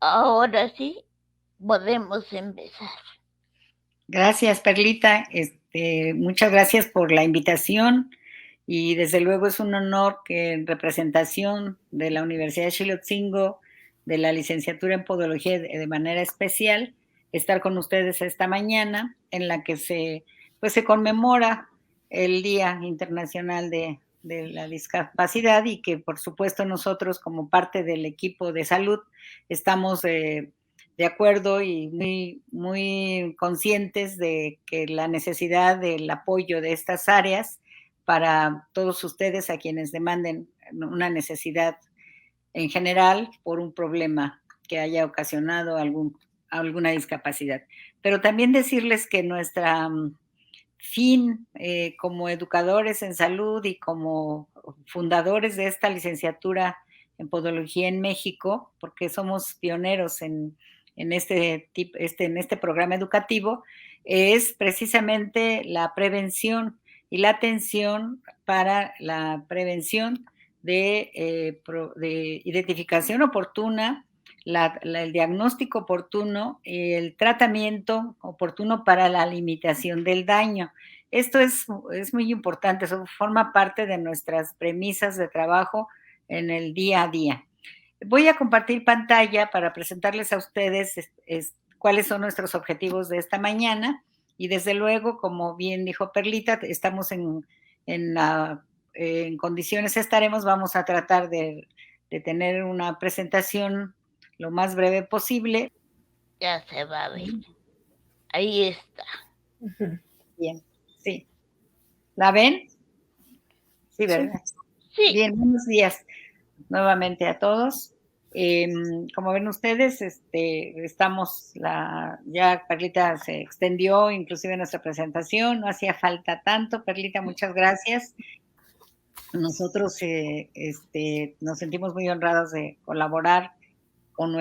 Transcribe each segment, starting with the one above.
Ahora sí, podemos empezar. Gracias, Perlita. Muchas gracias por la invitación y desde luego es un honor que en representación de la Universidad de Xilotzingo, de la licenciatura en Podología de manera especial, estar con ustedes esta mañana en la que se conmemora el Día Internacional de la Discapacidad y que por supuesto nosotros como parte del equipo de salud estamos de acuerdo y muy conscientes de que la necesidad del apoyo de estas áreas para todos ustedes a quienes demanden una necesidad en general por un problema que haya ocasionado alguna discapacidad. Pero también decirles que nuestra fin como educadores en salud y como fundadores de esta licenciatura en podología en México, porque somos pioneros en este programa educativo, es precisamente la prevención y la atención para la prevención de identificación oportuna, el diagnóstico oportuno y el tratamiento oportuno para la limitación del daño. Esto es muy importante, eso forma parte de nuestras premisas de trabajo en el día a día. Voy a compartir pantalla para presentarles a ustedes cuáles son nuestros objetivos de esta mañana y desde luego, como bien dijo Perlita, estamos en condiciones estaremos, vamos a tratar de tener una presentación lo más breve posible. Ya se va a ver. Ahí está. Bien, sí. ¿La ven? Sí, ¿verdad? Sí. Bien, buenos días nuevamente a todos. Como ven ustedes, estamos, ya Perlita se extendió inclusive nuestra presentación, no hacía falta tanto. Perlita, muchas gracias. Nosotros nos sentimos muy honrados de colaborar con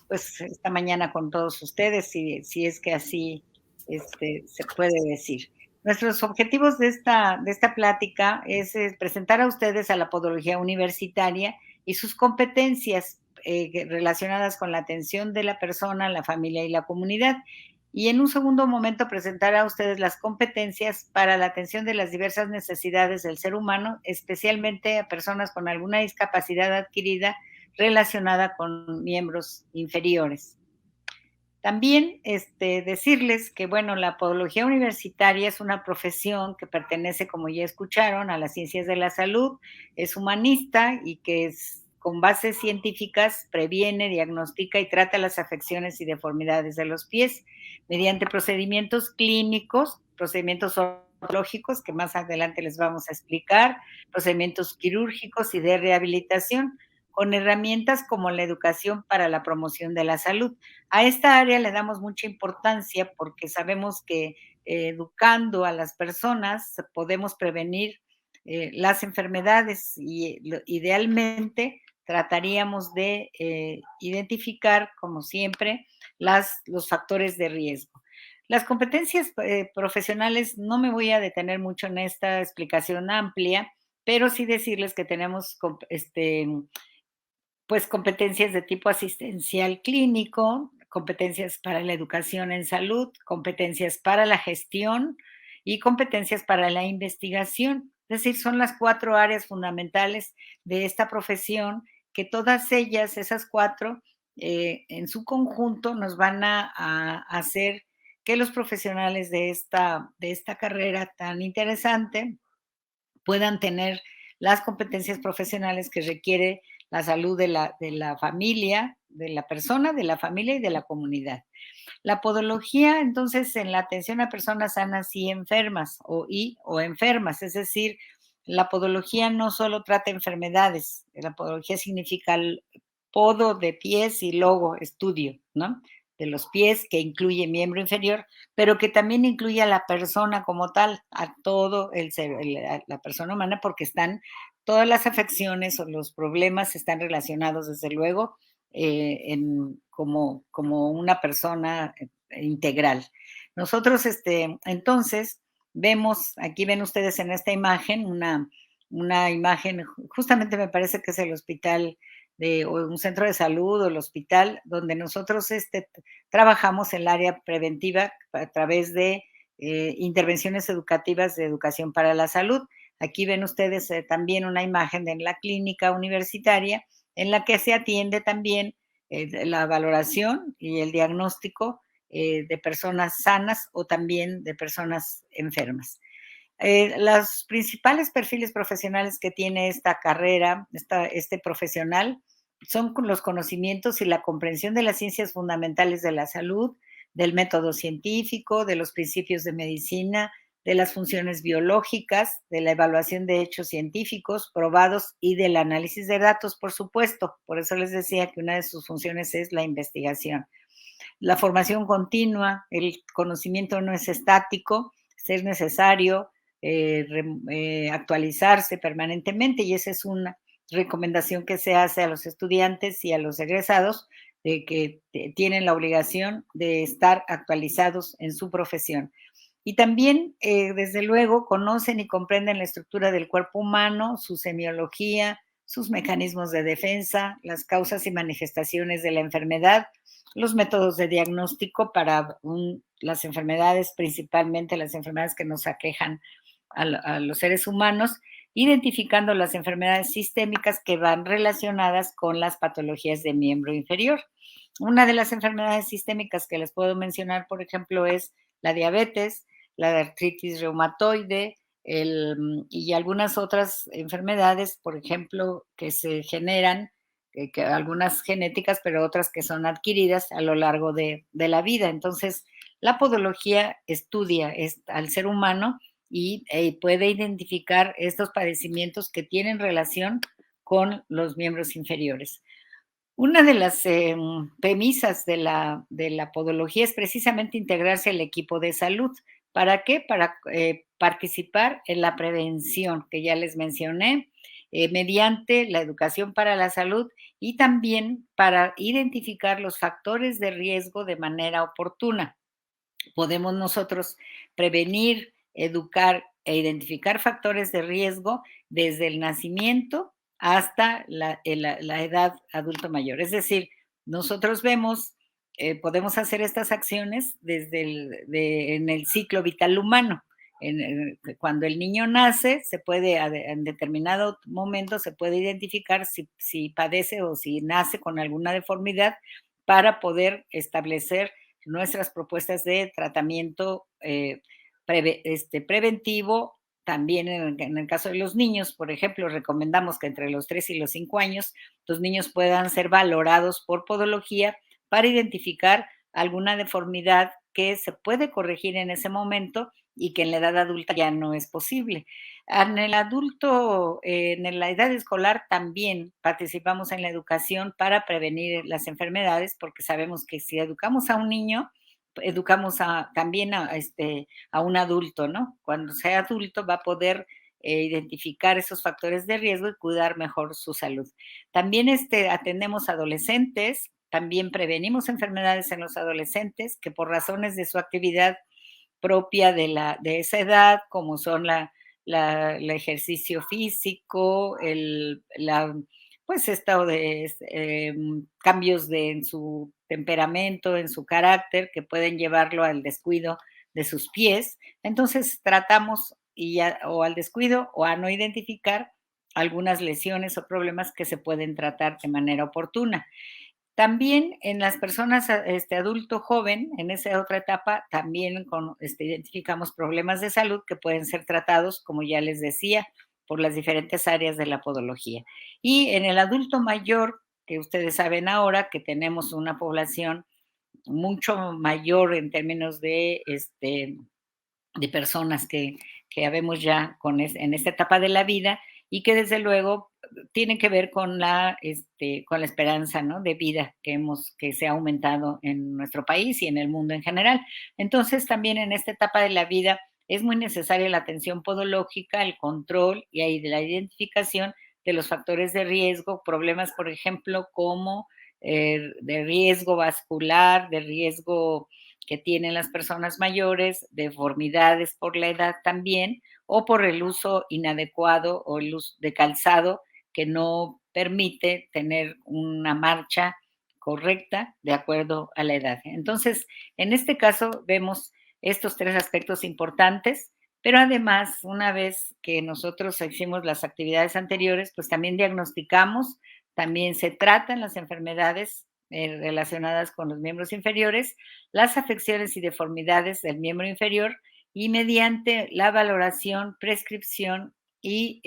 pues esta mañana con todos ustedes, si es que así se puede decir. Nuestros objetivos de esta plática es presentar a ustedes a la podología universitaria y sus competencias relacionadas con la atención de la persona, la familia y la comunidad. Y en un segundo momento presentar a ustedes las competencias para la atención de las diversas necesidades del ser humano, especialmente a personas con alguna discapacidad adquirida relacionada con miembros inferiores. También decirles que, bueno, la podología universitaria es una profesión que pertenece, como ya escucharon, a las ciencias de la salud, es humanista y que con bases científicas previene, diagnostica y trata las afecciones y deformidades de los pies mediante procedimientos clínicos, procedimientos ortológicos, que más adelante les vamos a explicar, procedimientos quirúrgicos y de rehabilitación, con herramientas como la educación para la promoción de la salud. A esta área le damos mucha importancia porque sabemos que educando a las personas podemos prevenir las enfermedades y idealmente trataríamos de identificar, como siempre, los factores de riesgo. Las competencias profesionales, no me voy a detener mucho en esta explicación amplia, pero sí decirles que tenemos pues competencias de tipo asistencial clínico, competencias para la educación en salud, competencias para la gestión y competencias para la investigación. Es decir, son las 4 áreas fundamentales de esta profesión que todas ellas, esas 4, en su conjunto nos van a hacer que los profesionales de esta carrera tan interesante puedan tener las competencias profesionales que requiere la salud de la familia, de la persona, de la familia y de la comunidad. La podología, entonces, en la atención a personas sanas y enfermas o enfermas, es decir, la podología no solo trata enfermedades, la podología significa el podo de pies y logo, estudio, ¿no? De los pies, que incluye miembro inferior, pero que también incluye a la persona como tal, a todo la persona humana, porque todas las afecciones o los problemas están relacionados, desde luego, como una persona integral. Nosotros, entonces, aquí ven ustedes en esta imagen, una imagen, justamente me parece que es el hospital o un centro de salud o el hospital, donde nosotros trabajamos en el área preventiva a través de intervenciones educativas de educación para la salud. Aquí ven ustedes también una imagen de la clínica universitaria en la que se atiende también la valoración y el diagnóstico de personas sanas o también de personas enfermas. Los principales perfiles profesionales que tiene esta carrera, este profesional, son los conocimientos y la comprensión de las ciencias fundamentales de la salud, del método científico, de los principios de medicina, de las funciones biológicas, de la evaluación de hechos científicos probados y del análisis de datos, por supuesto. Por eso les decía que una de sus funciones es la investigación. La formación continua, el conocimiento no es estático, es necesario actualizarse permanentemente y esa es una recomendación que se hace a los estudiantes y a los egresados de que tienen la obligación de estar actualizados en su profesión. Y también, desde luego, conocen y comprenden la estructura del cuerpo humano, su semiología, sus mecanismos de defensa, las causas y manifestaciones de la enfermedad, los métodos de diagnóstico para las enfermedades, principalmente las enfermedades que nos aquejan a los seres humanos, identificando las enfermedades sistémicas que van relacionadas con las patologías de miembro inferior. Una de las enfermedades sistémicas que les puedo mencionar, por ejemplo, es la diabetes, la artritis reumatoide, y algunas otras enfermedades, por ejemplo, que se generan, que algunas genéticas, pero otras que son adquiridas a lo largo de la vida. Entonces, la podología estudia al ser humano y puede identificar estos padecimientos que tienen relación con los miembros inferiores. Una de las premisas de la podología es precisamente integrarse al equipo de salud. ¿Para qué? Para participar en la prevención, que ya les mencioné, mediante la educación para la salud y también para identificar los factores de riesgo de manera oportuna. Podemos nosotros prevenir, educar e identificar factores de riesgo desde el nacimiento hasta la edad adulto mayor. Es decir, nosotros vemos, podemos hacer estas acciones en el ciclo vital humano. Cuando el niño nace, se puede, en determinado momento, se puede identificar si padece o si nace con alguna deformidad para poder establecer nuestras propuestas de tratamiento preventivo. También en el caso de los niños, por ejemplo, recomendamos que entre los 3 y los 5 años los niños puedan ser valorados por podología para identificar alguna deformidad que se puede corregir en ese momento y que en la edad adulta ya no es posible. En el adulto, en la edad escolar también participamos en la educación para prevenir las enfermedades, porque sabemos que si educamos a un niño, educamos también a un adulto, ¿no? Cuando sea adulto va a poder identificar esos factores de riesgo y cuidar mejor su salud. También atendemos adolescentes, también prevenimos enfermedades en los adolescentes que por razones de su actividad propia de esa edad, como son el ejercicio físico, pues estado de cambios en su temperamento, en su carácter, que pueden llevarlo al descuido de sus pies. Entonces tratamos o al descuido o a no identificar algunas lesiones o problemas que se pueden tratar de manera oportuna. También en las personas, adulto joven, en esa otra etapa, también identificamos problemas de salud que pueden ser tratados, como ya les decía, por las diferentes áreas de la podología. Y en el adulto mayor, que ustedes saben ahora que tenemos una población mucho mayor en términos de personas que habemos ya en esta etapa de la vida y que desde luego tienen que ver con la esperanza, ¿no?, de vida que se ha aumentado en nuestro país y en el mundo en general. Entonces, también en esta etapa de la vida es muy necesaria la atención podológica, el control y ahí de la identificación de los factores de riesgo, problemas, por ejemplo, como de riesgo vascular, de riesgo que tienen las personas mayores, deformidades por la edad también, o por el uso inadecuado o el uso de calzado que no permite tener una marcha correcta de acuerdo a la edad. Entonces, en este caso vemos estos 3 aspectos importantes, pero además, una vez que nosotros hicimos las actividades anteriores, pues también diagnosticamos, también se tratan las enfermedades relacionadas con los miembros inferiores, las afecciones y deformidades del miembro inferior y mediante la valoración, prescripción y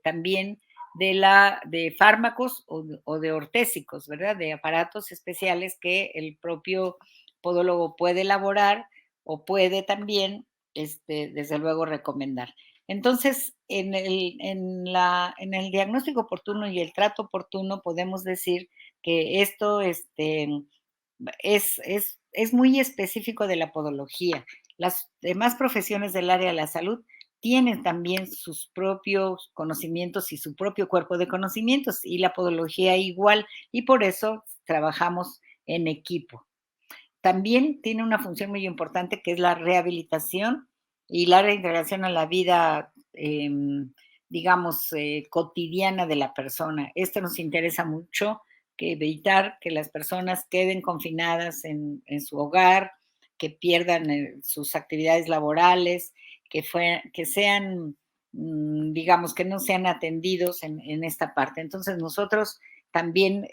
también de fármacos o de ortésicos, ¿verdad? De aparatos especiales que el propio podólogo puede elaborar o puede también, desde luego, recomendar. Entonces, en el diagnóstico oportuno y el trato oportuno podemos decir que esto es muy específico de la podología. Las demás profesiones del área de la salud tienen también sus propios conocimientos y su propio cuerpo de conocimientos, y la podología igual, y por eso trabajamos en equipo. También tiene una función muy importante que es la rehabilitación y la reintegración a la vida, digamos, cotidiana de la persona. Esto nos interesa mucho, que evitar que las personas queden confinadas en su hogar, que pierdan sus actividades laborales, que sean, digamos, que no sean atendidos en esta parte. Entonces nosotros también,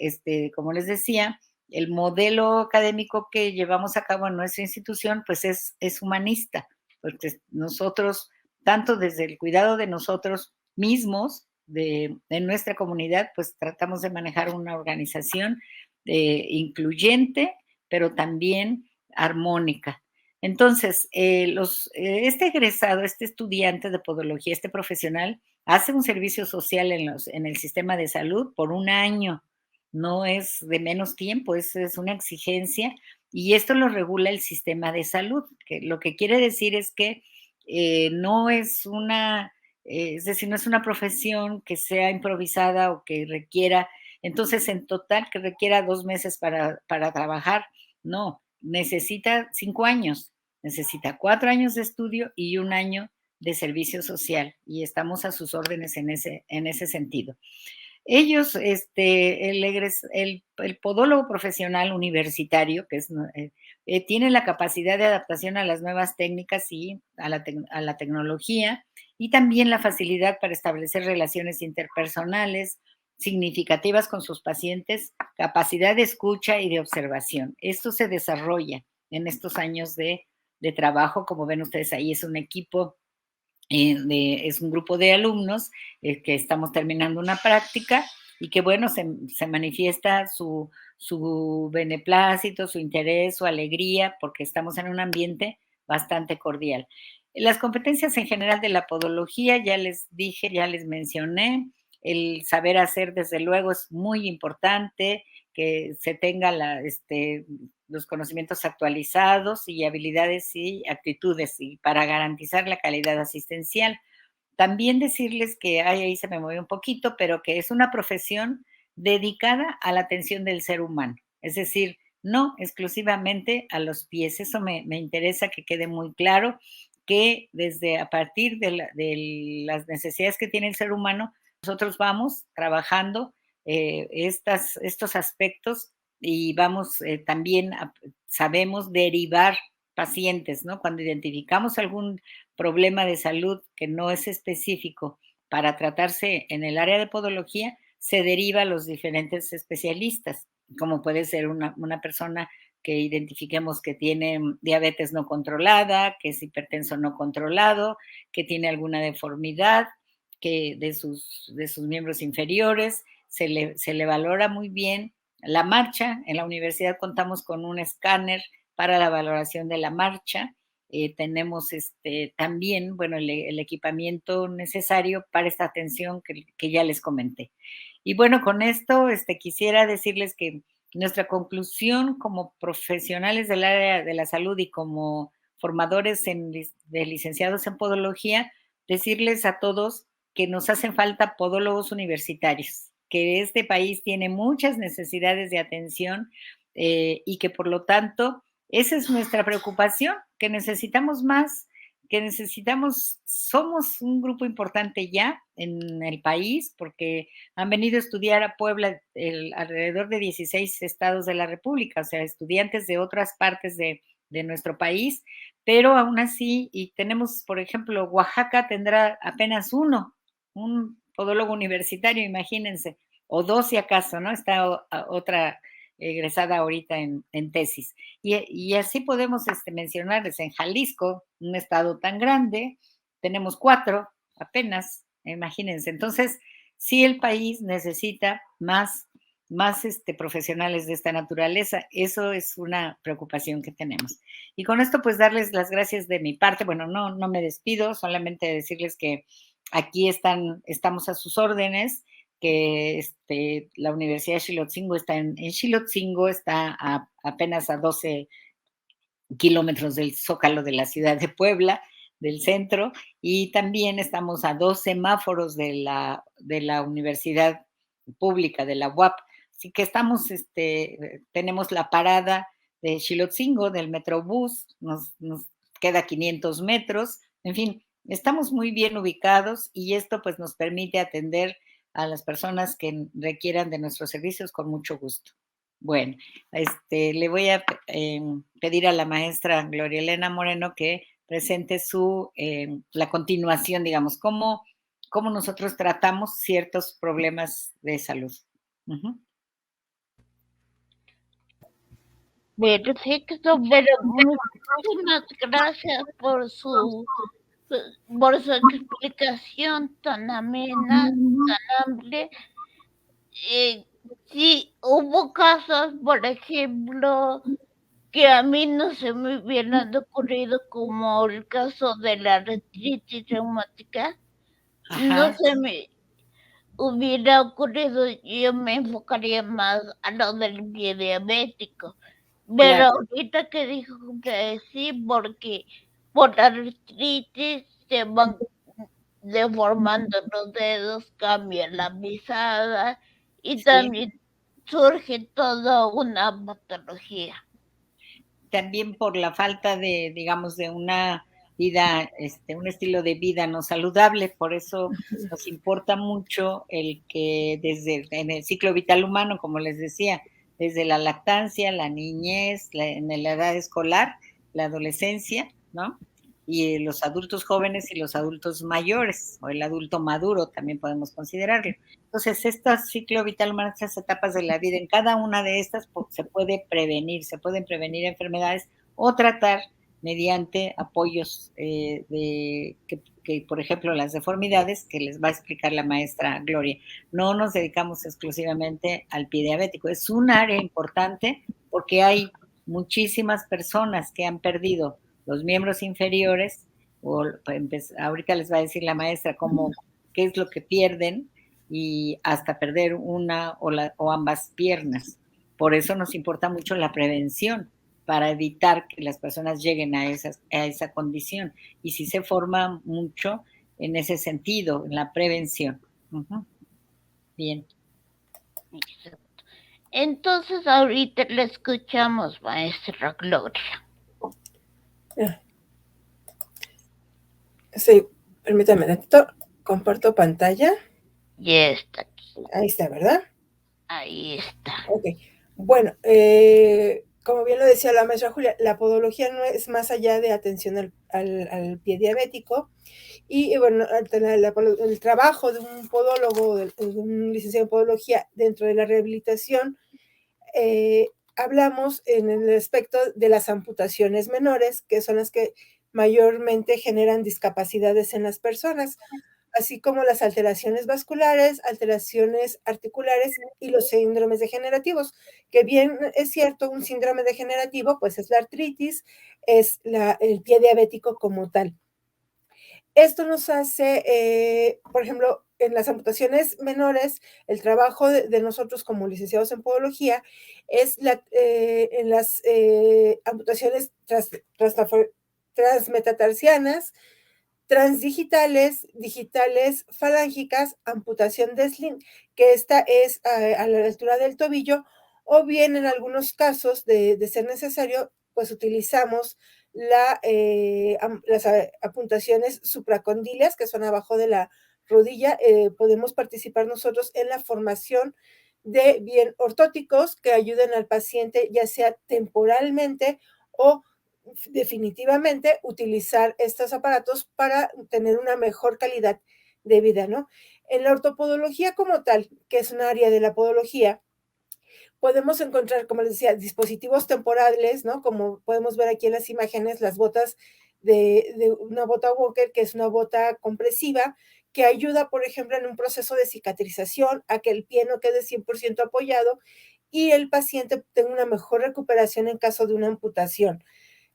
como les decía, el modelo académico que llevamos a cabo en nuestra institución, pues es humanista, porque nosotros, tanto desde el cuidado de nosotros mismos, de nuestra comunidad, pues tratamos de manejar una organización incluyente, pero también armónica. Entonces, este egresado, este estudiante de podología, este profesional, hace un servicio social en el sistema de salud por un año. No es de menos tiempo, es una exigencia y esto lo regula el sistema de salud, que lo que quiere decir es que no es es decir, no es una profesión que sea improvisada o que requiera, entonces en total que requiera 2 meses para trabajar, no, necesita 5 años, necesita 4 años de estudio y 1 año de servicio social y estamos a sus órdenes en ese sentido. Ellos, el podólogo profesional universitario, que tiene la capacidad de adaptación a las nuevas técnicas y a la tecnología, y también la facilidad para establecer relaciones interpersonales significativas con sus pacientes, capacidad de escucha y de observación. Esto se desarrolla en estos años de trabajo. Como ven ustedes ahí, es un equipo es un grupo de alumnos que estamos terminando una práctica y que, bueno, se manifiesta su beneplácito, su interés, su alegría, porque estamos en un ambiente bastante cordial. Las competencias en general de la podología, ya les dije, ya les mencioné, el saber hacer, desde luego, es muy importante, que se tenga los conocimientos actualizados y habilidades y actitudes y para garantizar la calidad asistencial. También decirles que ahí se me movió un poquito, pero que es una profesión dedicada a la atención del ser humano, es decir, no exclusivamente a los pies. Eso me interesa que quede muy claro, que desde a partir de las necesidades que tiene el ser humano, nosotros vamos trabajando estos aspectos y vamos también, sabemos derivar pacientes, ¿no? Cuando identificamos algún problema de salud que no es específico para tratarse en el área de podología, se deriva a los diferentes especialistas, como puede ser una persona que identifiquemos que tiene diabetes no controlada, que es hipertenso no controlado, que tiene alguna deformidad que de sus miembros inferiores, se le valora muy bien la marcha. En la universidad contamos con un escáner para la valoración de la marcha. Tenemos también, bueno, el equipamiento necesario para esta atención que ya les comenté. Y bueno, con esto quisiera decirles que nuestra conclusión como profesionales del área de la salud y como formadores de licenciados en podología, decirles a todos que nos hacen falta podólogos universitarios, que este país tiene muchas necesidades de atención y que por lo tanto esa es nuestra preocupación, que necesitamos más que necesitamos, somos un grupo importante ya en el país, porque han venido a estudiar a Puebla alrededor de 16 estados de la República, o sea, estudiantes de otras partes de nuestro país, pero aún así, y tenemos, por ejemplo, Oaxaca tendrá apenas un podólogo universitario, imagínense, o dos si acaso, ¿no? Está otra egresada ahorita en tesis. Y así podemos mencionarles, en Jalisco, un estado tan grande, tenemos 4 apenas, imagínense. Entonces, sí el país necesita más profesionales de esta naturaleza. Eso es una preocupación que tenemos. Y con esto, pues, darles las gracias de mi parte. Bueno, no me despido, solamente decirles que aquí estamos a sus órdenes, que la Universidad de Xilotzingo está en Xilotzingo, está apenas a 12 kilómetros del Zócalo de la ciudad de Puebla, del centro, y también estamos a 2 semáforos de la Universidad Pública, de la UAP. Así que tenemos la parada de Xilotzingo, del Metrobús, nos queda 500 metros, en fin, estamos muy bien ubicados y esto pues nos permite atender a las personas que requieran de nuestros servicios con mucho gusto. Bueno, le voy a pedir a la maestra Gloria Elena Moreno que presente la continuación, digamos, cómo nosotros tratamos ciertos problemas de salud. Uh-huh. Perfecto, pero muchísimas gracias por su explicación tan amena, tan amplia. Sí, hubo casos, por ejemplo, que a mí no se me hubieran ocurrido, como el caso de la artritis reumática. No Ajá. se me hubiera ocurrido, yo me enfocaría más a lo del pie diabético. Pero Claro. ahorita que dijo que sí, porque por artritis se van deformando los dedos, cambia la pisada y Sí. también surge toda una patología. También por la falta de, digamos, de una vida, un estilo de vida no saludable, por eso nos importa mucho el que en el ciclo vital humano, como les decía, desde la lactancia, la niñez, en la edad escolar, la adolescencia, ¿no? Y los adultos jóvenes y los adultos mayores, o el adulto maduro también podemos considerarlo. Entonces, este ciclo vital humano, estas etapas de la vida, en cada una de estas se pueden prevenir enfermedades o tratar mediante apoyos que, por ejemplo, las deformidades, que les va a explicar la maestra Gloria. No nos dedicamos exclusivamente al pie diabético, es un área importante porque hay muchísimas personas que han perdido los miembros inferiores, ahorita les va a decir la maestra qué es lo que pierden, y hasta perder una o ambas piernas. Por eso nos importa mucho la prevención, para evitar que las personas lleguen a esa condición. Y sí se forma mucho en ese sentido, en la prevención. Uh-huh. Bien. Exacto. Entonces ahorita le escuchamos, maestra Gloria. Sí, permítame, Neto, comparto pantalla. Ya está aquí. Ahí está, ¿verdad? Ahí está. Ok, bueno, como bien lo decía la maestra Julia, la podología no es más allá de atención al pie diabético. Y bueno, el trabajo de un podólogo, de un licenciado en podología dentro de la rehabilitación, hablamos en el aspecto de las amputaciones menores, que son las que mayormente generan discapacidades en las personas, así como las alteraciones vasculares, alteraciones articulares y los síndromes degenerativos, que bien es cierto, un síndrome degenerativo pues es la artritis, es el pie diabético como tal. Esto nos hace, por ejemplo, en las amputaciones menores, el trabajo de nosotros como licenciados en podología es en las amputaciones transmetatarsianas, transdigitales, digitales, falángicas, amputación de sling, que esta es a la altura del tobillo, o bien en algunos casos de ser necesario, pues utilizamos las apuntaciones supracondíleas, que son abajo de la rodilla. Podemos participar nosotros en la formación de bien ortóticos que ayuden al paciente, ya sea temporalmente o definitivamente, utilizar estos aparatos para tener una mejor calidad de vida, ¿no? En la ortopodología como tal, que es un área de la podología, podemos encontrar, como les decía, dispositivos temporales, ¿no? Como podemos ver aquí en las imágenes, las botas de una bota Walker, que es una bota compresiva, que ayuda, por ejemplo, en un proceso de cicatrización, a que el pie no quede 100% apoyado y el paciente tenga una mejor recuperación en caso de una amputación.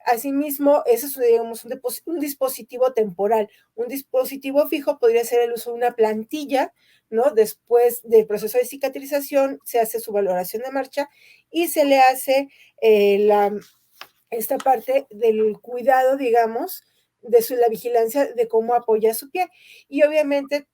Asimismo, eso es, digamos, un dispositivo temporal. Un dispositivo fijo podría ser el uso de una plantilla, ¿no? Después del proceso de cicatrización, se hace su valoración de marcha y se le hace esta parte del cuidado, digamos, la vigilancia de cómo apoya su pie. Y obviamente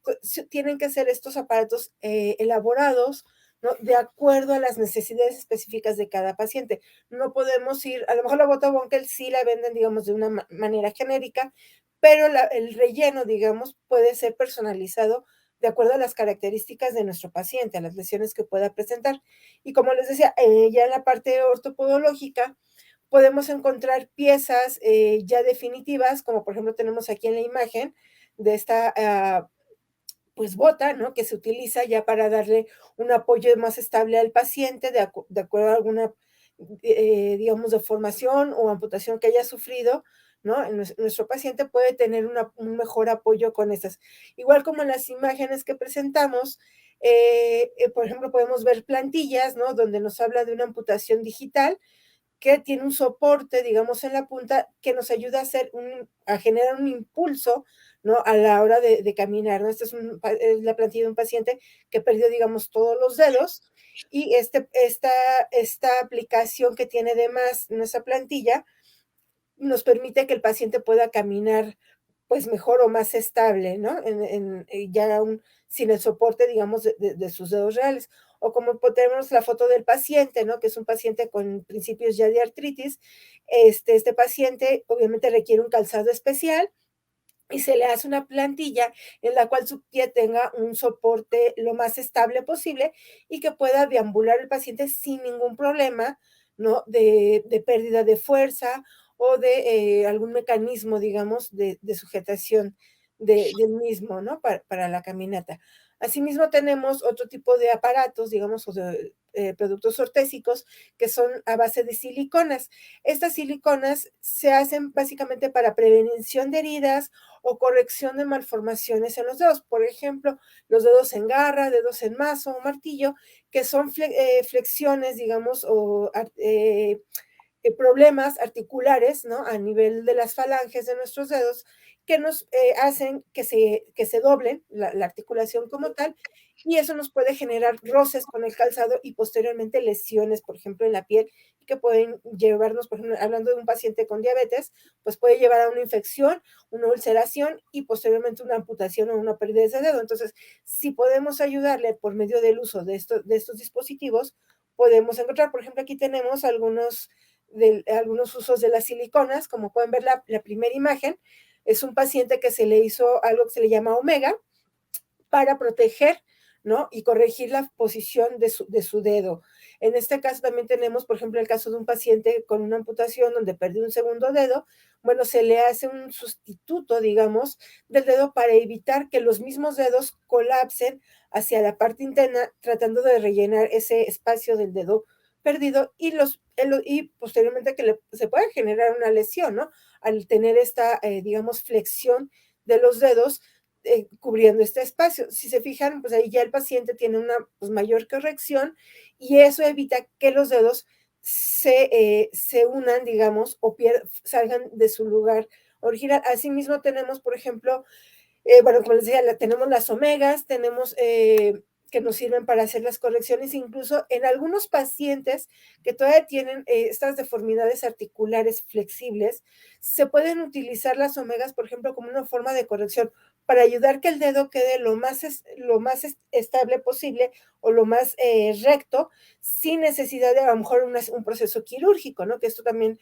tienen que ser estos aparatos elaborados, ¿no? De acuerdo a las necesidades específicas de cada paciente. No podemos ir, a lo mejor la bota Bonkel sí la venden, digamos, de una manera genérica, pero el relleno, digamos, puede ser personalizado de acuerdo a las características de nuestro paciente, a las lesiones que pueda presentar. Y como les decía, ya en la parte ortopodológica, podemos encontrar piezas ya definitivas, como por ejemplo tenemos aquí en la imagen de esta pues bota, ¿no? Que se utiliza ya para darle un apoyo más estable al paciente de acuerdo a alguna, digamos, deformación o amputación que haya sufrido, ¿no? Nuestro paciente puede tener un mejor apoyo con estas. Igual como en las imágenes que presentamos, por ejemplo, podemos ver plantillas, ¿no? Donde nos habla de una amputación digital, que tiene un soporte, digamos, en la punta que nos ayuda a generar un impulso, ¿no? A la hora de caminar, ¿no? Esta es la plantilla de un paciente que perdió, digamos, todos los dedos y esta aplicación que tiene además nuestra plantilla nos permite que el paciente pueda caminar pues mejor o más estable, ¿no? Ya aún sin el soporte, digamos, de sus dedos reales. O como tenemos la foto del paciente, ¿no? Que es un paciente con principios ya de artritis. Este paciente obviamente requiere un calzado especial y se le hace una plantilla en la cual su pie tenga un soporte lo más estable posible y que pueda deambular el paciente sin ningún problema, ¿no? De pérdida de fuerza o de algún mecanismo, digamos, de sujetación del mismo, ¿no? Para la caminata. Asimismo, tenemos otro tipo de aparatos, digamos, o de productos ortésicos que son a base de siliconas. Estas siliconas se hacen básicamente para prevención de heridas o corrección de malformaciones en los dedos. Por ejemplo, los dedos en garra, dedos en mazo o martillo, que son flexiones, digamos, o problemas articulares, ¿no? A nivel de las falanges de nuestros dedos, que nos hacen que se doblen la articulación como tal, y eso nos puede generar roces con el calzado y posteriormente lesiones, por ejemplo, en la piel, que pueden llevarnos, por ejemplo, hablando de un paciente con diabetes, pues puede llevar a una infección, una ulceración y posteriormente una amputación o una pérdida de ese dedo. Entonces, si podemos ayudarle por medio del uso de estos dispositivos, podemos encontrar, por ejemplo, aquí tenemos algunos usos de las siliconas, como pueden ver la primera imagen, es un paciente que se le hizo algo que se le llama omega para proteger, ¿no? Y corregir la posición de su dedo. En este caso también tenemos, por ejemplo, el caso de un paciente con una amputación donde perdió un segundo dedo. Bueno, se le hace un sustituto, digamos, del dedo para evitar que los mismos dedos colapsen hacia la parte interna, tratando de rellenar ese espacio del dedo perdido y posteriormente que se pueda generar una lesión, ¿no? Al tener esta, digamos, flexión de los dedos, cubriendo este espacio. Si se fijan, pues ahí ya el paciente tiene una pues, mayor corrección y eso evita que los dedos se unan, digamos, o salgan de su lugar original. Asimismo tenemos, por ejemplo, bueno, como les decía, tenemos las omegas, tenemos que nos sirven para hacer las correcciones, incluso en algunos pacientes que todavía tienen estas deformidades articulares flexibles, se pueden utilizar las omegas, por ejemplo, como una forma de corrección para ayudar que el dedo quede lo más estable posible o lo más recto, sin necesidad de a lo mejor un proceso quirúrgico, ¿no? Que esto también,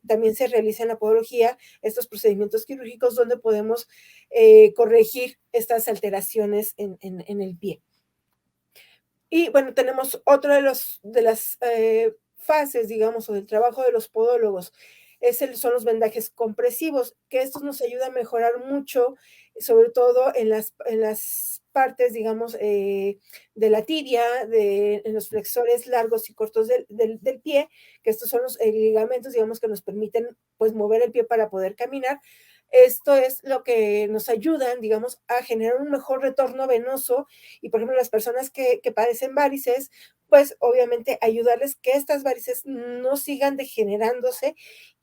también se realiza en la podología, estos procedimientos quirúrgicos donde podemos corregir estas alteraciones en el pie. Y bueno, tenemos otra de las fases, digamos, o del trabajo de los podólogos, son los vendajes compresivos, que estos nos ayudan a mejorar mucho, sobre todo en las partes, digamos, de la tibia, en los flexores largos y cortos del pie, que estos son los ligamentos, digamos, que nos permiten pues mover el pie para poder caminar. Esto es lo que nos ayudan, digamos, a generar un mejor retorno venoso y, por ejemplo, las personas que padecen varices, pues obviamente ayudarles que estas varices no sigan degenerándose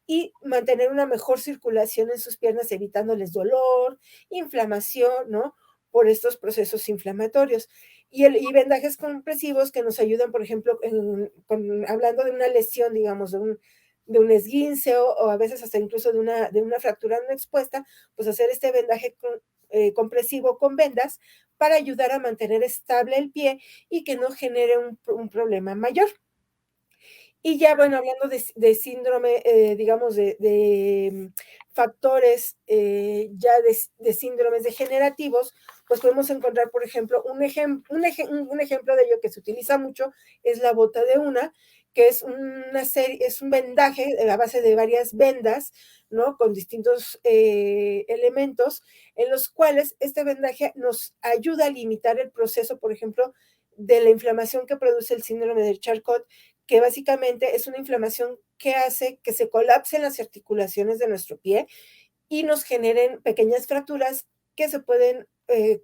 y mantener una mejor circulación en sus piernas, evitándoles dolor, inflamación, ¿no? Por estos procesos inflamatorios. Y vendajes compresivos que nos ayudan, por ejemplo, hablando de una lesión, digamos, de un esguince o a veces hasta incluso de una fractura no expuesta, pues hacer este vendaje compresivo con vendas para ayudar a mantener estable el pie y que no genere un problema mayor. Y ya, bueno, hablando de síndrome, digamos, de factores ya de síndromes degenerativos, pues podemos encontrar, por ejemplo, un ejemplo de ello que se utiliza mucho es la bota de una, que es es un vendaje a base de varias vendas, ¿no? Con distintos elementos, en los cuales este vendaje nos ayuda a limitar el proceso, por ejemplo, de la inflamación que produce el síndrome de Charcot, que básicamente es una inflamación que hace que se colapsen las articulaciones de nuestro pie y nos generen pequeñas fracturas que se pueden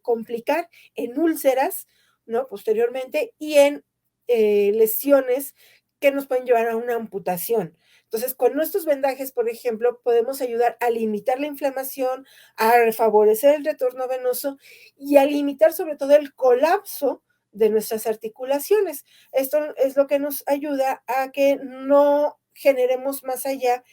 complicar en úlceras, ¿no? Posteriormente, y en lesiones que nos pueden llevar a una amputación. Entonces, con nuestros vendajes, por ejemplo, podemos ayudar a limitar la inflamación, a favorecer el retorno venoso y a limitar sobre todo el colapso de nuestras articulaciones. Esto es lo que nos ayuda a que no generemos más allá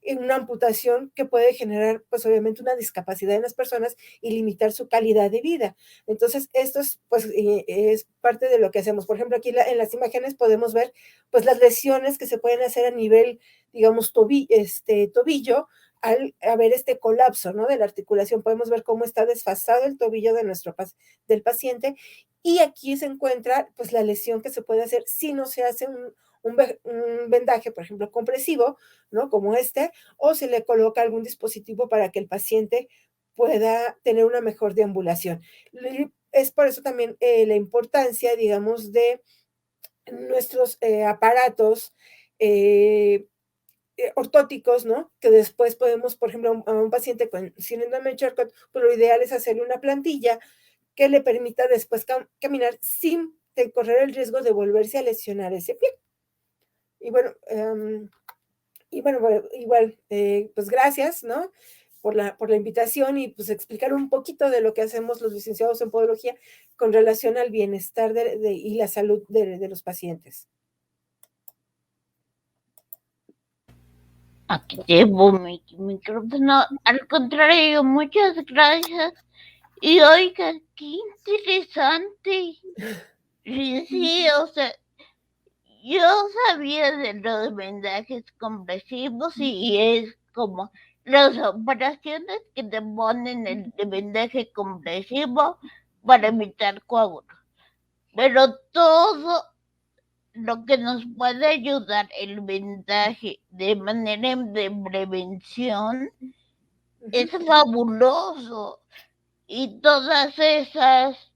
una amputación que puede generar, pues obviamente, una discapacidad en las personas y limitar su calidad de vida. Entonces, esto es, pues, es parte de lo que hacemos. Por ejemplo, aquí en las imágenes podemos ver, pues, las lesiones que se pueden hacer a nivel, digamos, tobillo, al haber este colapso, ¿no? De la articulación. Podemos ver cómo está desfasado el tobillo del paciente, y aquí se encuentra, pues, la lesión que se puede hacer si no se hace un vendaje, por ejemplo, compresivo, ¿no? Como o se le coloca algún dispositivo para que el paciente pueda tener una mejor deambulación. Es por eso también la importancia, digamos, de nuestros aparatos ortóticos, ¿no? Que después podemos, por ejemplo, a un paciente con síndrome de Charcot, pues lo ideal es hacerle una plantilla que le permita después caminar sin correr el riesgo de volverse a lesionar ese pie. Y bueno, igual, pues gracias, ¿no? Por la invitación y pues explicar un poquito de lo que hacemos los licenciados en podología con relación al bienestar y la salud de los pacientes. Aquí llevo mi micrófono. Al contrario, muchas gracias. Y oiga, qué interesante. Sí, o sea, yo sabía de los vendajes compresivos y es como las operaciones que te ponen el vendaje compresivo para evitar coágulos. Pero todo lo que nos puede ayudar el vendaje de manera de prevención es fabuloso. Y todas esas,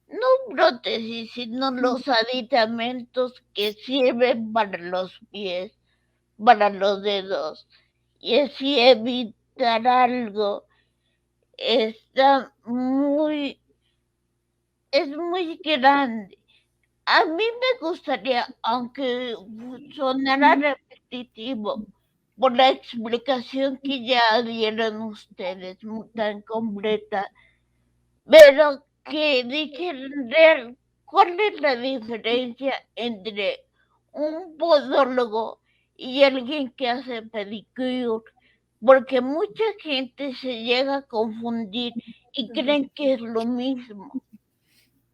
no prótesis, sino los aditamentos que sirven para los pies, para los dedos, y así evitar algo, está es muy grande. A mí me gustaría, aunque sonara repetitivo, por la explicación que ya dieron ustedes, tan completa, pero que dijeran cuál es la diferencia entre un podólogo y alguien que hace pedicure, porque mucha gente se llega a confundir y creen que es lo mismo.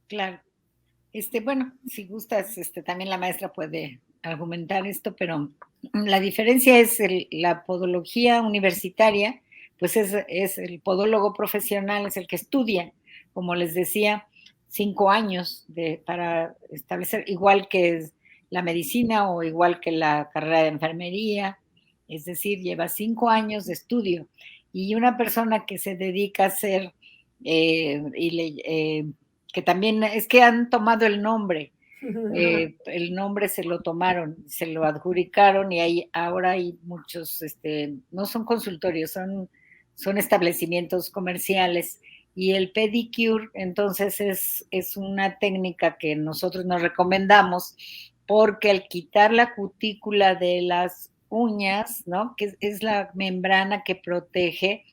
Claro. Bueno, si gustas, también la maestra puede argumentar esto, pero la diferencia es la podología universitaria, pues es el podólogo profesional, es el que estudia, como les decía, 5 años para establecer, igual que la medicina o igual que la carrera de enfermería, es decir, lleva 5 años de estudio. Y una persona que se dedica a hacer que también es que han tomado el nombre se lo tomaron, se lo adjudicaron y ahora hay muchos, no son consultorios, son establecimientos comerciales y el pedicure entonces es una técnica que nosotros nos recomendamos porque al quitar la cutícula de las uñas, ¿no? Que es la membrana que protege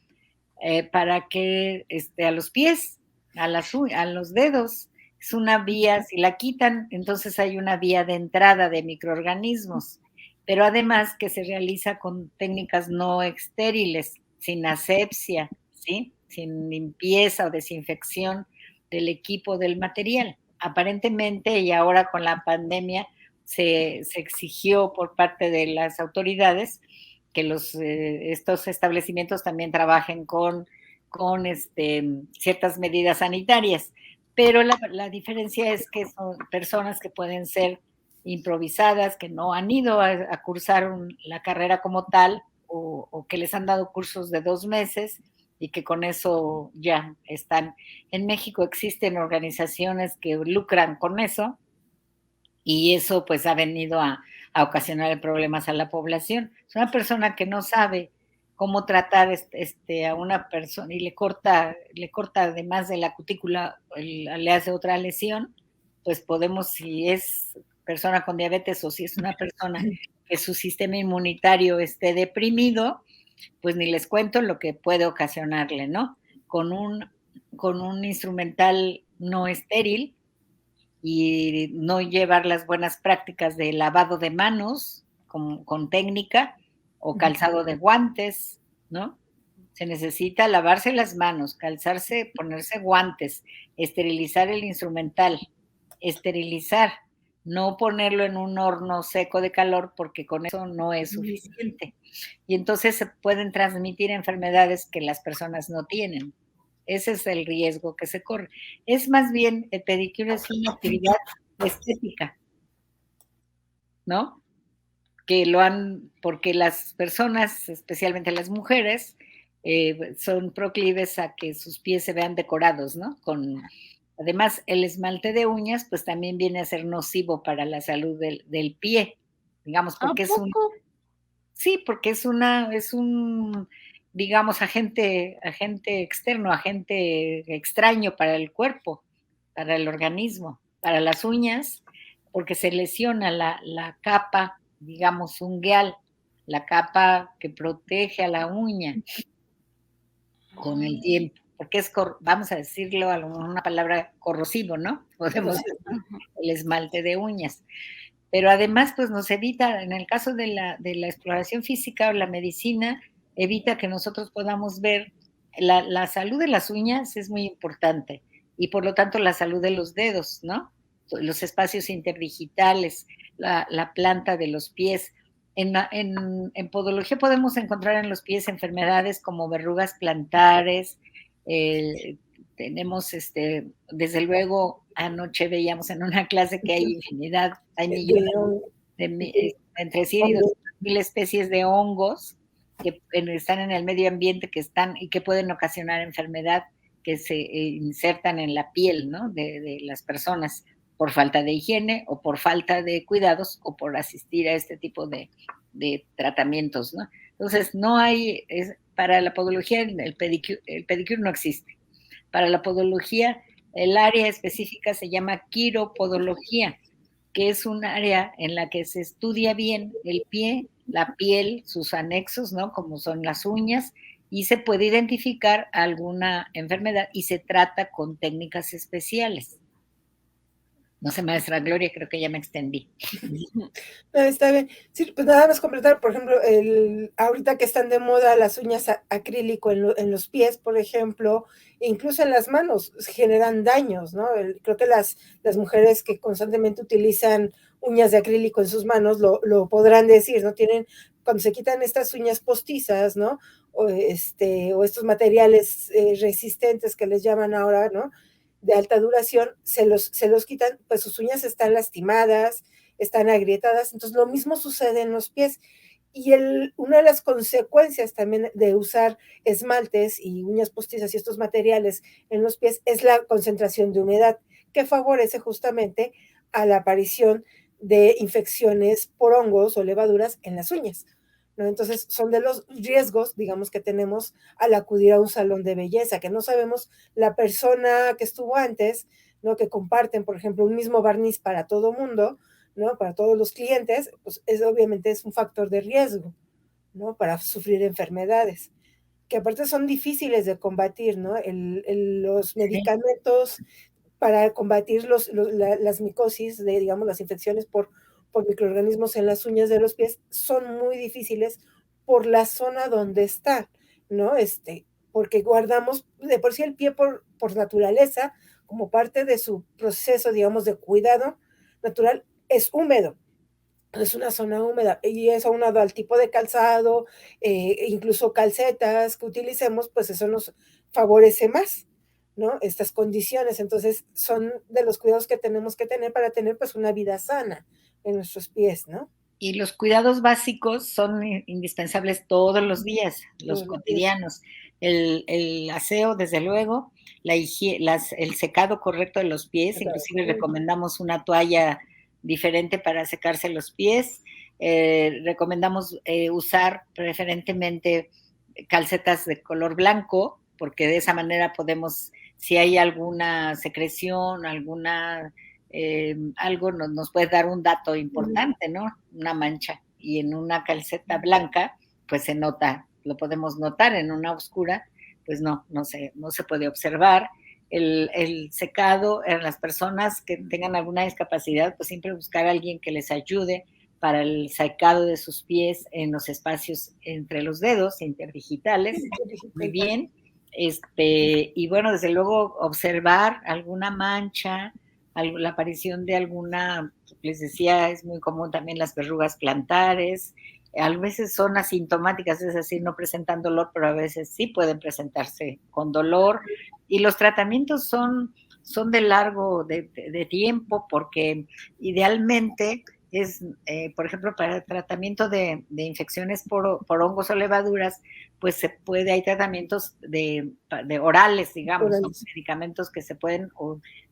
para que a los pies, a los dedos, es una vía, si la quitan, entonces hay una vía de entrada de microorganismos, pero además que se realiza con técnicas no estériles, sin asepsia, ¿sí? Sin limpieza o desinfección del equipo del material. Aparentemente, y ahora con la pandemia, se exigió por parte de las autoridades que estos establecimientos también trabajen con ciertas medidas sanitarias. Pero la diferencia es que son personas que pueden ser improvisadas, que no han ido a cursar la carrera como tal, o que les han dado cursos de 2 meses y que con eso ya están. En México existen organizaciones que lucran con eso y eso pues ha venido a ocasionar problemas a la población. Es una persona que no sabe cómo tratar a una persona y le corta además de la cutícula, le hace otra lesión, pues podemos, si es persona con diabetes o si es una persona que su sistema inmunitario esté deprimido, pues ni les cuento lo que puede ocasionarle, ¿no? Con un instrumental no estéril, y no llevar las buenas prácticas de lavado de manos con técnica o calzado de guantes, ¿no? Se necesita lavarse las manos, calzarse, ponerse guantes, esterilizar el instrumental, esterilizar, no ponerlo en un horno seco de calor porque con eso no es suficiente. Y entonces se pueden transmitir enfermedades que las personas no tienen. Ese es el riesgo que se corre. Es más bien, el pedicure es una actividad estética, ¿no? Porque las personas, especialmente las mujeres, son proclives a que sus pies se vean decorados, ¿no? Además, el esmalte de uñas, pues también viene a ser nocivo para la salud del pie, digamos, porque sí, porque es un, digamos, agente externo, agente extraño para el cuerpo, para el organismo, para las uñas, porque se lesiona la capa, digamos, ungueal, la capa que protege a la uña con el tiempo, porque vamos a decirlo, una palabra corrosivo, ¿no? Podemos decir el esmalte de uñas. Pero además, pues nos evita, en el caso de la exploración física o la medicina, evita que nosotros podamos ver la salud de las uñas es muy importante y por lo tanto la salud de los dedos, ¿no? Los espacios interdigitales, la planta de los pies. En podología podemos encontrar en los pies enfermedades como verrugas plantares, tenemos, desde luego, anoche veíamos en una clase que hay infinidad, hay millones, entre 100 y 200,000 especies de hongos que están en el medio ambiente y que pueden ocasionar enfermedad, que se insertan en la piel, ¿no? de las personas por falta de higiene o por falta de cuidados o por asistir a este tipo de tratamientos, ¿no? Entonces, para la podología el pedicure no existe. Para la podología, el área específica se llama quiropodología, que es un área en la que se estudia bien el pie, la piel, sus anexos, ¿no? Como son las uñas, y se puede identificar alguna enfermedad y se trata con técnicas especiales. No sé, maestra Gloria, creo que ya me extendí. Está bien. Sí, pues nada más completar, por ejemplo, ahorita que están de moda las uñas acrílico en los pies, por ejemplo, e incluso en las manos, generan daños, ¿no? Creo que las mujeres que constantemente utilizan uñas de acrílico en sus manos lo podrán decir, ¿no? Cuando se quitan estas uñas postizas, ¿no? O estos materiales resistentes que les llaman ahora, ¿no? De alta duración, se los quitan, pues sus uñas están lastimadas, están agrietadas, entonces lo mismo sucede en los pies. Y una de las consecuencias también de usar esmaltes y uñas postizas y estos materiales en los pies es la concentración de humedad, que favorece justamente a la aparición de infecciones por hongos o levaduras en las uñas, ¿no? Entonces son de los riesgos, digamos, que tenemos al acudir a un salón de belleza, que no sabemos la persona que estuvo antes, ¿no? Que comparten, por ejemplo, un mismo barniz para todo mundo, ¿no? Para todos los clientes, pues obviamente es un factor de riesgo, ¿no? Para sufrir enfermedades, que aparte son difíciles de combatir, ¿no? Los medicamentos para combatir las micosis, digamos, las infecciones por microorganismos en las uñas de los pies, son muy difíciles por la zona donde están, ¿no? Porque guardamos de por sí el pie por naturaleza, como parte de su proceso, digamos, de cuidado natural, es húmedo, es una zona húmeda y eso aunado al tipo de calzado, incluso calcetas que utilicemos, pues eso nos favorece más, ¿no? Estas condiciones. Entonces son de los cuidados que tenemos que tener para tener pues una vida sana en nuestros pies, ¿no? Y los cuidados básicos son indispensables todos los días, los cotidianos. El aseo, desde luego, el secado correcto de los pies, inclusive recomendamos una toalla diferente para secarse los pies. Recomendamos usar preferentemente calcetas de color blanco, porque de esa manera podemos, si hay alguna secreción, algo nos puede dar un dato importante, ¿no? Una mancha. Y en una calceta blanca, pues se nota, lo podemos notar. En una oscura, pues no se puede observar. El secado en las personas que tengan alguna discapacidad, pues siempre buscar a alguien que les ayude para el secado de sus pies en los espacios entre los dedos interdigitales. Muy bien. Y bueno, desde luego observar alguna mancha, la aparición de alguna, les decía, es muy común también las verrugas plantares, a veces son asintomáticas, es decir, no presentan dolor, pero a veces sí pueden presentarse con dolor, y los tratamientos son de largo de tiempo, porque idealmente es, por ejemplo, para el tratamiento de infecciones por hongos o levaduras, pues hay tratamientos de orales, digamos, ¿no? Medicamentos que se pueden,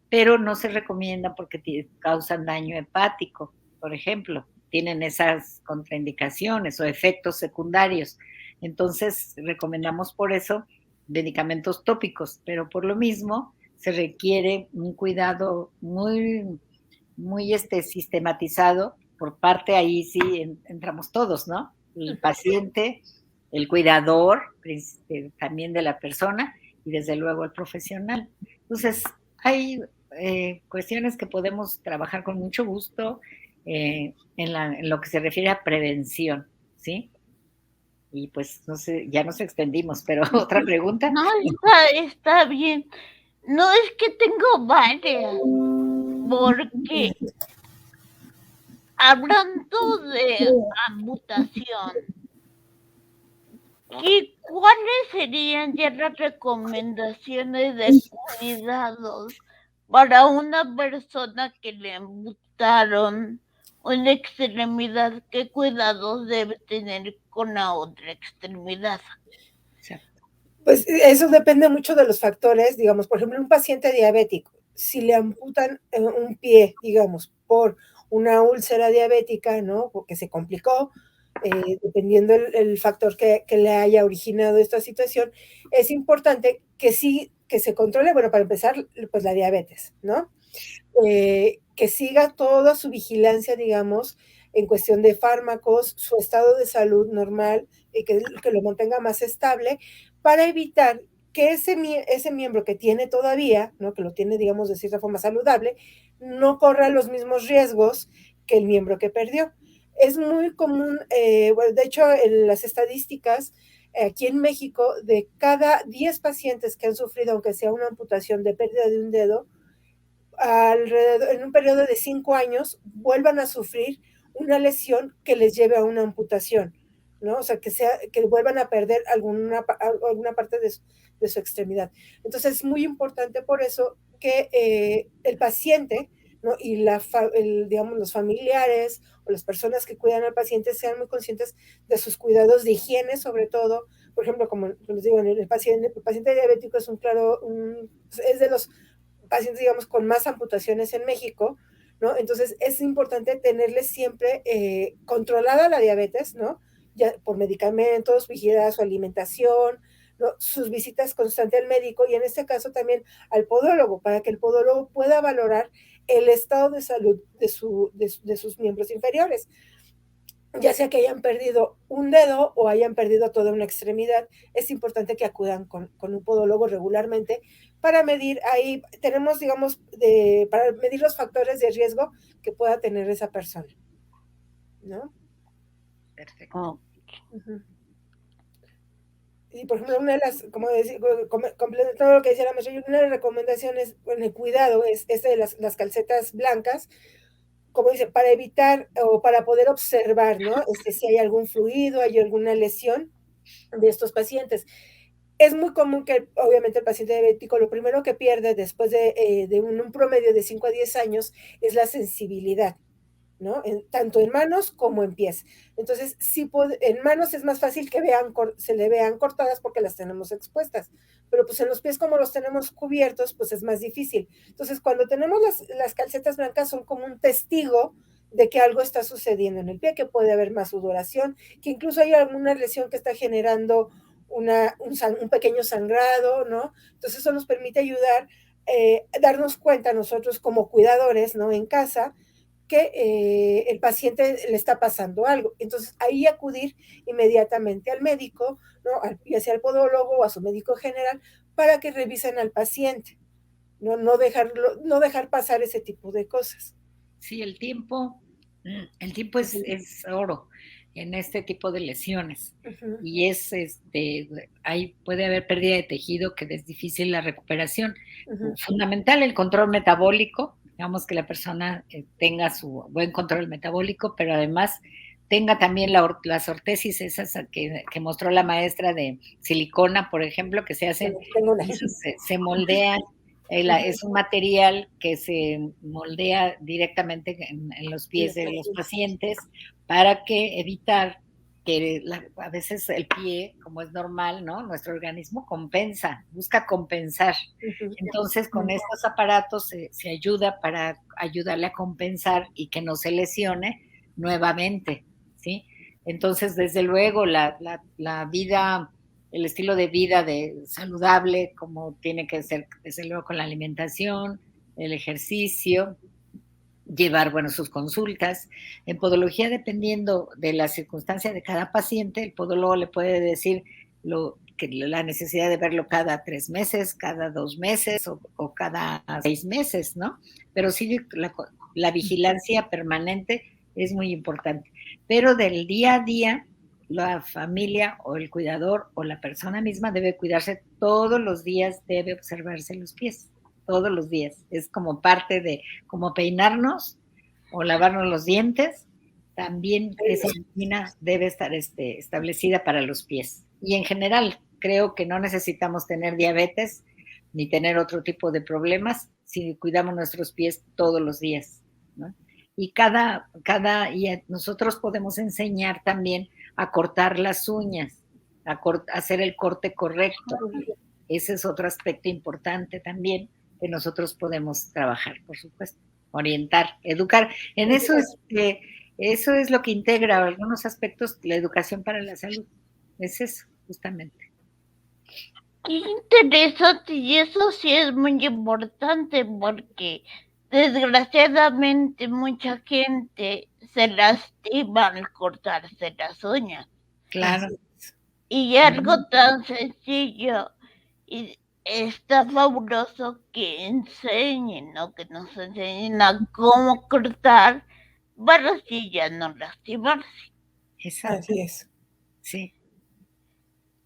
pero no se recomienda porque causan daño hepático, por ejemplo, tienen esas contraindicaciones o efectos secundarios. Entonces, recomendamos por eso medicamentos tópicos, pero por lo mismo se requiere un cuidado muy, muy sistematizado por parte, ahí sí entramos todos, ¿no? El paciente, el cuidador, también de la persona, y desde luego el profesional. Entonces, hay cuestiones que podemos trabajar con mucho gusto en lo que se refiere a prevención, ¿sí? Y pues, no sé, ya nos extendimos, pero otra pregunta. No, está bien. No, es que tengo varias, porque hablando de amputación, ¿cuáles serían ya las recomendaciones de cuidados para una persona que le amputaron una extremidad? ¿Qué cuidados debe tener con la otra extremidad? Pues eso depende mucho de los factores, digamos, por ejemplo, un paciente diabético, si le amputan un pie, digamos, por una úlcera diabética, ¿no? Porque se complicó, dependiendo el factor que le haya originado esta situación, es importante que sí, que se controle, bueno, para empezar, pues la diabetes, ¿no? Que siga toda su vigilancia, digamos, en cuestión de fármacos, su estado de salud normal, y que lo mantenga más estable, para evitar que ese miembro que tiene todavía, ¿no? Que lo tiene, digamos, de cierta forma saludable, no corra los mismos riesgos que el miembro que perdió. Es muy común, bueno, de hecho, en las estadísticas, aquí en México, de cada 10 pacientes que han sufrido, aunque sea una amputación de pérdida de un dedo, en un periodo de 5 años, vuelvan a sufrir una lesión que les lleve a una amputación, ¿no? O sea, que vuelvan a perder alguna parte de su extremidad. Entonces, es muy importante por eso que el paciente, ¿no? Y digamos, los familiares o las personas que cuidan al paciente sean muy conscientes de sus cuidados de higiene, sobre todo. Por ejemplo, como les digo, el paciente diabético es de los pacientes, digamos, con más amputaciones en México, ¿no? Entonces es importante tenerles siempre controlada la diabetes, ¿no? Ya por medicamentos, vigilar su alimentación, ¿no? Sus visitas constantes al médico y en este caso también al podólogo, para que el podólogo pueda valorar el estado de salud de sus miembros inferiores, ya sea que hayan perdido un dedo o hayan perdido toda una extremidad. Es importante que acudan con un podólogo regularmente para medir, ahí tenemos, digamos, para medir los factores de riesgo que pueda tener esa persona, ¿no? Perfecto. Oh, Uh-huh. Y por ejemplo, una de las, como decir, complementando lo que decía la maestra, una de las recomendaciones en el cuidado es esta de las calcetas blancas, como dice, para evitar o para poder observar, ¿no? Si hay algún fluido, hay alguna lesión de estos pacientes. Es muy común que, obviamente, el paciente diabético lo primero que pierde después de un promedio de 5 a 10 años es la sensibilidad, ¿no? Tanto en manos como en pies. Entonces, en manos es más fácil que se le vean cortadas porque las tenemos expuestas, pero pues en los pies como los tenemos cubiertos, pues es más difícil. Entonces, cuando tenemos las calcetas blancas son como un testigo de que algo está sucediendo en el pie, que puede haber más sudoración, que incluso hay alguna lesión que está generando un pequeño sangrado, ¿no? Entonces eso nos permite ayudar, darnos cuenta nosotros como cuidadores, ¿no? En casa, que el paciente le está pasando algo. Entonces, ahí acudir inmediatamente al médico, ¿no? Ya sea al podólogo o a su médico general, para que revisen al paciente, ¿no? No dejar pasar ese tipo de cosas. Sí, el tiempo es oro en este tipo de lesiones. Uh-huh. Y ahí puede haber pérdida de tejido que es difícil la recuperación. Uh-huh. Fundamental el control metabólico, digamos que la persona tenga su buen control metabólico, pero además tenga también las ortesis esas que mostró la maestra de silicona, por ejemplo, que se hacen, se moldean. Es un material que se moldea directamente en los pies de los pacientes para que evitar que a veces el pie, como es normal, ¿no? Nuestro organismo busca compensar. Entonces, con estos aparatos se ayuda para ayudarle a compensar y que no se lesione nuevamente, ¿sí? Entonces, desde luego, la vida, el estilo de vida saludable, como tiene que ser, desde luego, con la alimentación, el ejercicio, llevar, sus consultas. En podología, dependiendo de la circunstancia de cada paciente, el podólogo le puede decir la necesidad de verlo cada 3 meses, cada 2 meses o cada 6 meses, ¿no? Pero sí, la vigilancia permanente es muy importante. Pero del día a día, la familia o el cuidador o la persona misma debe cuidarse todos los días, debe observarse los pies todos los días. Es como parte de, como peinarnos o lavarnos los dientes, también esa rutina debe estar establecida para los pies. Y en general, creo que no necesitamos tener diabetes ni tener otro tipo de problemas si cuidamos nuestros pies todos los días, ¿no? Y y nosotros podemos enseñar también a cortar las uñas, a hacer el corte correcto. Ese es otro aspecto importante también que nosotros podemos trabajar, por supuesto, orientar, educar. En eso es lo que integra algunos aspectos la educación para la salud. Es eso, justamente. Qué interesante, y eso sí es muy importante porque desgraciadamente mucha gente se lastima al cortarse las uñas. Claro. Y algo tan sencillo y está fabuloso que enseñen o que nos enseñen a cómo cortar para así ya no lastimarse. Exacto. Así es. Sí.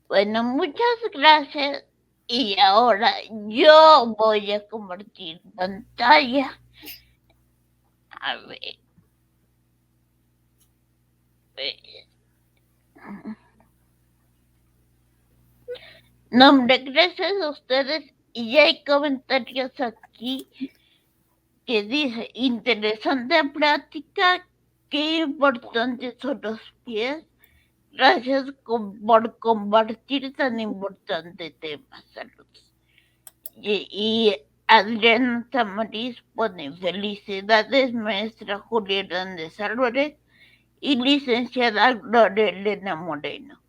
Bueno, muchas gracias. Y ahora yo voy a compartir pantalla. A ver. No, hombre, gracias a ustedes. Y ya hay comentarios aquí que dice, interesante plática, qué importantes son los pies. Gracias por compartir tan importante tema. Saludos. Y Adriana Tamariz pone felicidades, maestra Julia Hernández Álvarez y licenciada Gloria Elena Moreno.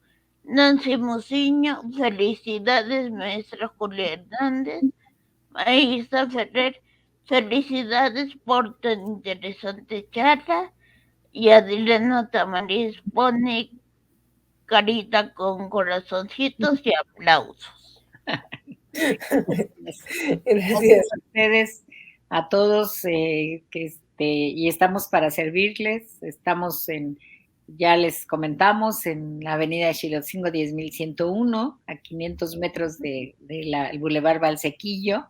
Nancy Musiño, felicidades, maestra Julia Hernández. Maísa Ferrer, felicidades por tan interesante charla. Y Adriana Tamariz pone carita con corazoncitos y aplausos. Gracias. A ustedes, a todos, y estamos para servirles. Estamos ya les comentamos, en la avenida Xilotzingo 10.101, a 500 metros del Boulevard Valsequillo.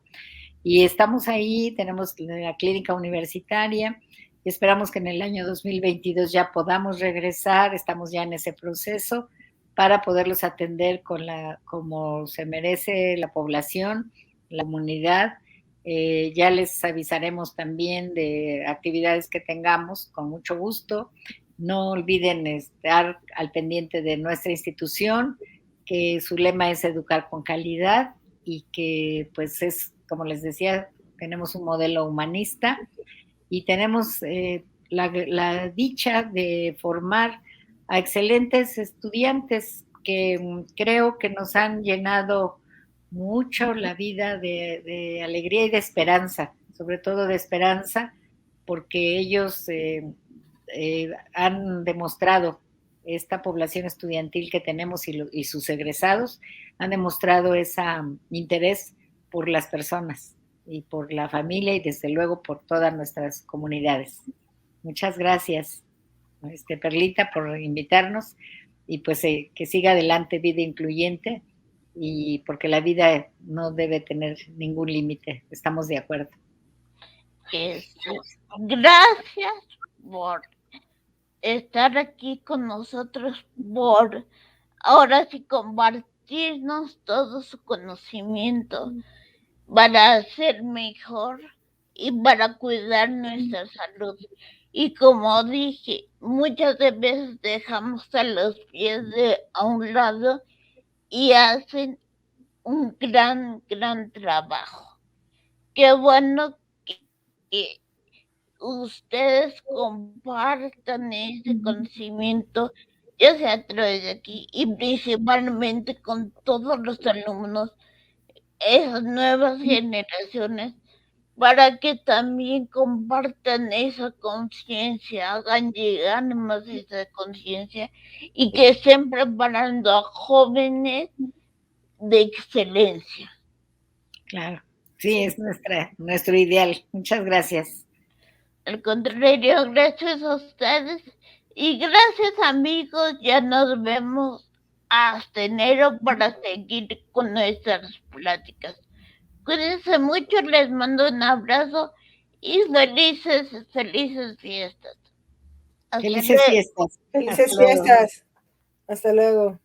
Y estamos ahí, tenemos la clínica universitaria y esperamos que en el año 2022 ya podamos regresar, estamos ya en ese proceso para poderlos atender como se merece la población, la comunidad. Ya les avisaremos también de actividades que tengamos, con mucho gusto. No olviden estar al pendiente de nuestra institución, que su lema es educar con calidad y que pues es, como les decía, tenemos un modelo humanista y tenemos la dicha de formar a excelentes estudiantes que creo que nos han llenado mucho la vida de alegría y de esperanza, sobre todo de esperanza, porque ellos han demostrado, esta población estudiantil que tenemos y sus egresados, han demostrado ese interés por las personas y por la familia y desde luego por todas nuestras comunidades. Muchas gracias, Perlita, por invitarnos y pues que siga adelante Vida Incluyente, y porque la vida no debe tener ningún límite. Estamos de acuerdo. Gracias por estar aquí con nosotros, por ahora sí compartirnos todo su conocimiento para ser mejor y para cuidar nuestra salud. Y como dije, muchas veces dejamos a los pies a un lado y hacen un gran trabajo. Qué bueno que ustedes compartan ese conocimiento, ya sea a través de aquí y principalmente con todos los alumnos, esas nuevas generaciones, para que también compartan esa conciencia, hagan llegar más esa conciencia y que estén preparando a jóvenes de excelencia. Claro, sí, es nuestro ideal. Muchas gracias. Al contrario, gracias a ustedes y gracias amigos, ya nos vemos hasta enero para seguir con nuestras pláticas. Cuídense mucho, les mando un abrazo y felices fiestas. Felices fiestas. Felices fiestas. Hasta luego.